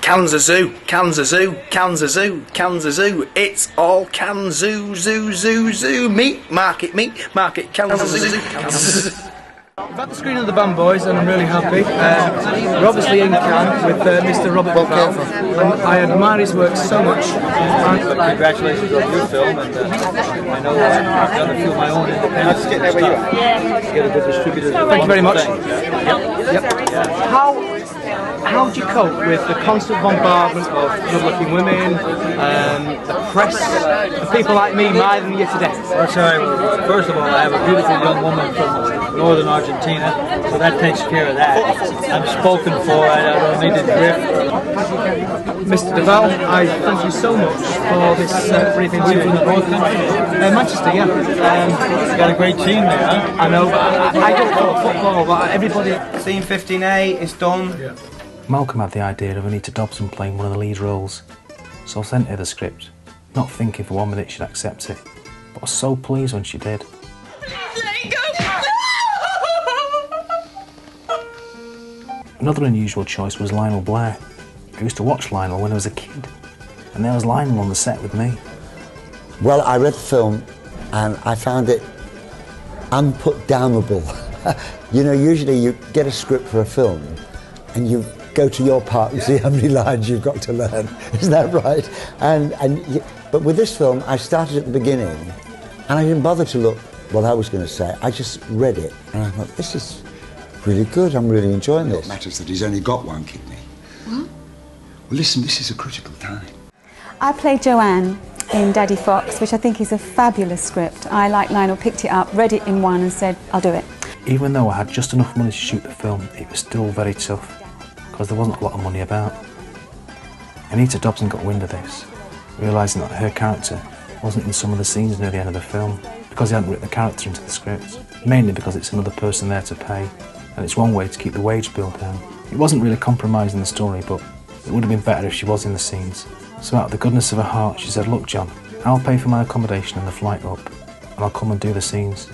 Kansas-oo, Kansas-oo, Kansas-oo, Kansas-oo. It's all Kanzoo, zoo, zoo, zoo. Meat market, Kansas-oo, Kansas-oo. We've had the screen of the band, boys, and I'm really happy. We're obviously in Cannes with Mr. Robert Duvall, and I admire his work so much. Congratulations on your film, and I know I've done a few of my own independent stuff. Get a good distributor. Thank you very much. Yep. How do you cope with the constant bombardment of good-looking women, the press, and people like me mithering you to death? Well, first of all, I have a beautiful young woman from northern Argentina, so that takes care of that. I'm spoken for, I don't need to drift. Mr. Duvall, I thank you so much for this brief interview. From the North Country? Manchester, yeah. You've got a great team there, huh? I know, but I don't follow football, but everybody... Scene 15A is done. Yeah. Malcolm had the idea of Anita Dobson playing one of the lead roles, so I sent her the script, not thinking for 1 minute she'd accept it, but I was so pleased when she did. Another unusual choice was Lionel Blair. I used to watch Lionel when I was a kid, and there was Lionel on the set with me. Well, I read the film and I found it unputdownable. You know, usually you get a script for a film and you go to your part and see how many lines you've got to learn. Isn't that right? But with this film, I started at the beginning and I didn't bother to look what I was going to say. I just read it and I thought, this is really good. I'm really enjoying this. It matters that he's only got one kidney. What? Well, listen, this is a critical time. I played Joan in Daddy Fox, which I think is a fabulous script. I, like Lionel, picked it up, read it in one and said, I'll do it. Even though I had just enough money to shoot the film, it was still very tough, because there wasn't a lot of money about. Anita Dobson got wind of this, realising that her character wasn't in some of the scenes near the end of the film, because he hadn't written the character into the script, mainly because it's another person there to pay, and it's one way to keep the wage bill down. It wasn't really compromising the story, but it would have been better if she was in the scenes. So out of the goodness of her heart, she said, look John, I'll pay for my accommodation and the flight up, and I'll come and do the scenes.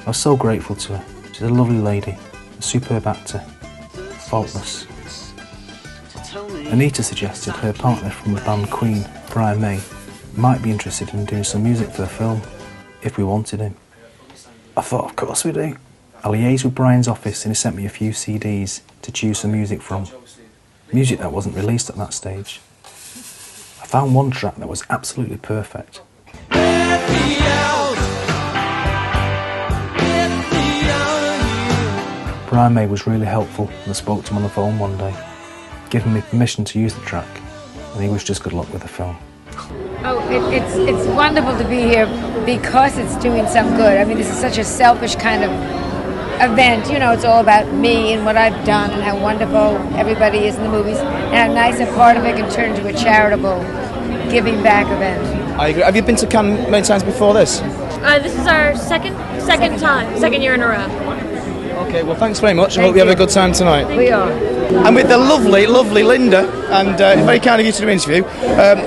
I was so grateful to her. She's a lovely lady, a superb actor, faultless. Anita suggested her partner from the band Queen, Brian May, might be interested in doing some music for the film, if we wanted him. I thought, of course we do. I liaised with Brian's office and he sent me a few CDs to choose some music from. Music that wasn't released at that stage. I found one track that was absolutely perfect. Brian May was really helpful and I spoke to him on the phone one day, giving me permission to use the track, and he was just good luck with the film. Oh, it's wonderful to be here because it's doing some good. I mean, this is such a selfish kind of event. You know, it's all about me and what I've done and how wonderful everybody is in the movies and how nice a part of it can turn into a charitable giving back event. I agree. Have you been to Cannes many times before this? This is our second year in a row. Okay, well thanks very much. I hope you have a good time tonight. We are. I'm with the lovely Linda, and very kind of you to do an interview.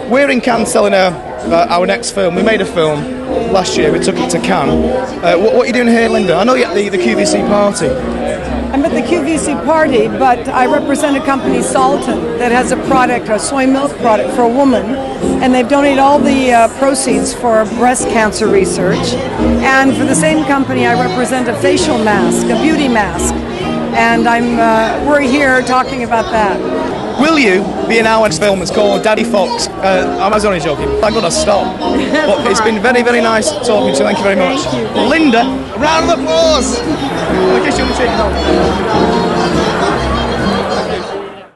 We're in Cannes selling our next film. We made a film last year, we took it to Cannes. What are you doing here, Linda? I know you're at the QVC party. I'm at the QVC party, but I represent a company, Salton, that has a product, a soy milk product for a woman, and they've donated all the proceeds for breast cancer research. And for the same company, I represent a facial mask, a beauty mask, and we're here talking about that. Will you be in our next film? It's called Daddy Fox. I was only joking. I'm going to stop. But it's been very, very nice talking to you. Thank you very much. Thank you. Linda, a round of applause. I guess you'll be taking off.